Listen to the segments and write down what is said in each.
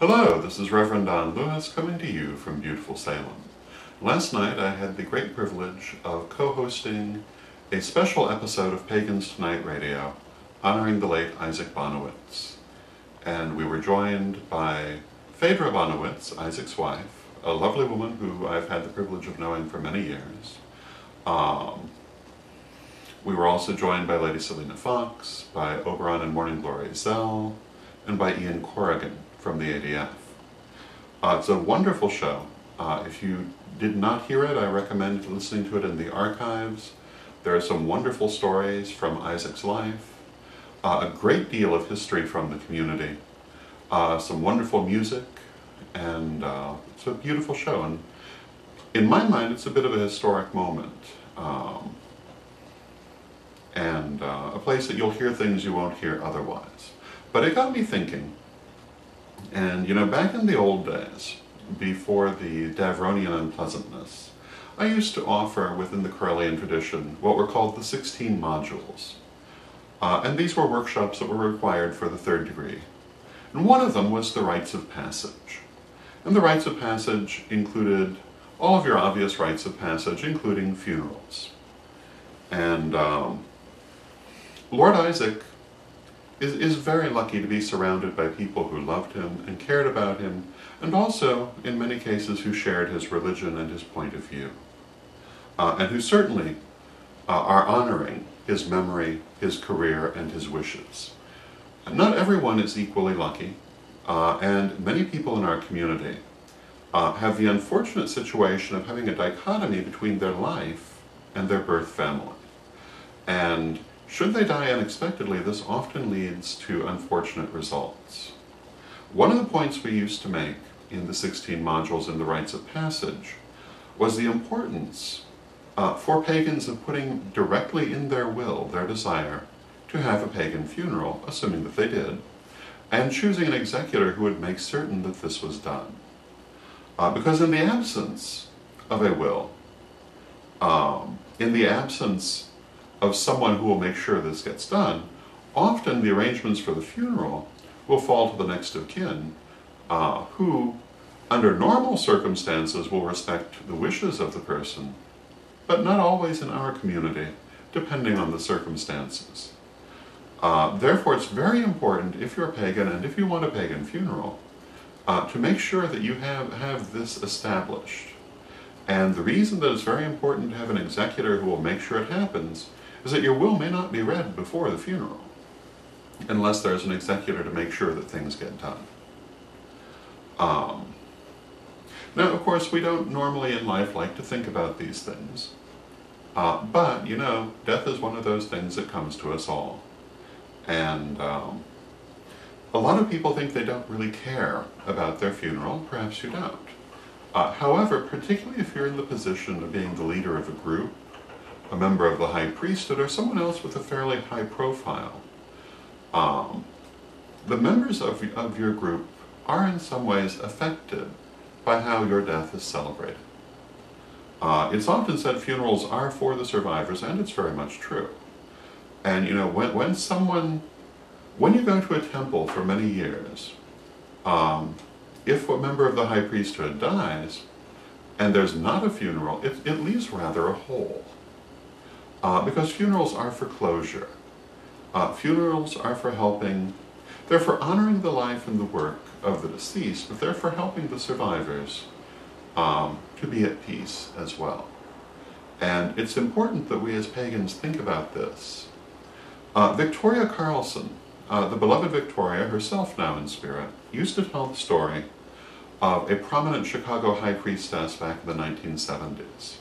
Hello, this is Reverend Don Lewis coming to you from beautiful Salem. Last night I had the great privilege of co-hosting a special episode of Pagans Tonight Radio honoring the late Isaac Bonowitz. And we were joined by Phaedra Bonowitz, Isaac's wife, a lovely woman who I've had the privilege of knowing for many years. We were also joined by Lady Selena Fox, by Oberon and Morning Glory Zell, and by Ian Corrigan from the ADF. It's a wonderful show. If you did not hear it, I recommend listening to it in the archives. There are some wonderful stories from Isaac's life, a great deal of history from the community, some wonderful music, and it's a beautiful show. And in my mind, it's a bit of a historic moment, and a place that you'll hear things you won't hear otherwise. But it got me thinking, and you know, back in the old days, before the Davronian unpleasantness, I used to offer within the Correllian tradition what were called the 16 modules. And these were workshops that were required for the third degree. And one of them was the rites of passage. And the rites of passage included all of your obvious rites of passage, including funerals. And Lord Isaac is very lucky to be surrounded by people who loved him and cared about him, and also, in many cases, who shared his religion and his point of view, and who certainly are honoring his memory, his career, and his wishes. Not everyone is equally lucky, and many people in our community have the unfortunate situation of having a dichotomy between their life and their birth family. And should they die unexpectedly, this often leads to unfortunate results. One of the points we used to make in the 16 modules in the rites of passage was the importance for pagans of putting directly in their will their desire to have a pagan funeral, assuming that they did, and choosing an executor who would make certain that this was done. Because in the absence of a will, in the absence of someone who will make sure this gets done, often the arrangements for the funeral will fall to the next of kin, who, under normal circumstances, will respect the wishes of the person, but not always in our community, depending on the circumstances. Therefore, it's very important, if you're a pagan and if you want a pagan funeral, to make sure that you have this established. And the reason that it's very important to have an executor who will make sure it happens is that your will may not be read before the funeral, unless there's an executor to make sure that things get done. Now, of course, we don't normally in life like to think about these things, but, you know, death is one of those things that comes to us all. And a lot of people think they don't really care about their funeral. Perhaps you don't. However, particularly if you're in the position of being the leader of a group, a member of the high priesthood, or someone else with a fairly high profile, the members of your group are in some ways affected by how your death is celebrated. It's often said funerals are for the survivors, and it's very much true. And you know, when you go to a temple for many years, if a member of the high priesthood dies, and there's not a funeral, it leaves rather a hole. Because funerals are for closure. Funerals are for helping, they're for honoring the life and the work of the deceased, but they're for helping the survivors to be at peace as well. And it's important that we as pagans think about this. Victoria Carlson, the beloved Victoria, herself now in spirit, used to tell the story of a prominent Chicago high priestess back in the 1970s.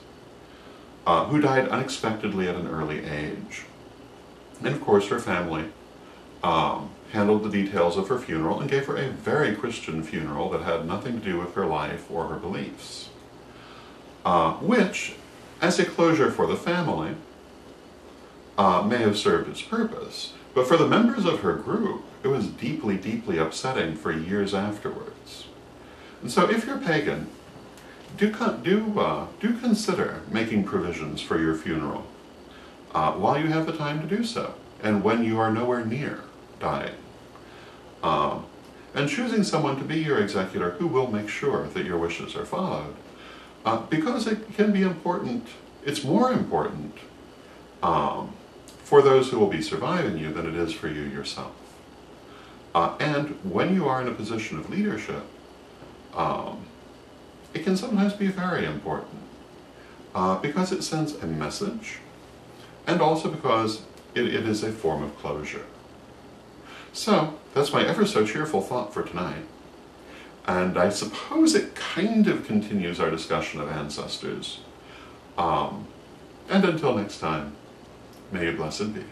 Who died unexpectedly at an early age. And of course her family handled the details of her funeral and gave her a very Christian funeral that had nothing to do with her life or her beliefs. Which, as a closure for the family, may have served its purpose, but for the members of her group, it was deeply, deeply upsetting for years afterwards. And so if you're pagan, do consider making provisions for your funeral while you have the time to do so, and when you are nowhere near dying. and choosing someone to be your executor who will make sure that your wishes are followed. Because it can be important, it's more important for those who will be surviving you than it is for you yourself. And when you are in a position of leadership, it can sometimes be very important because it sends a message, and also because it is a form of closure. So, that's my ever so cheerful thought for tonight. And I suppose it kind of continues our discussion of ancestors. And until next time, may you blessed be.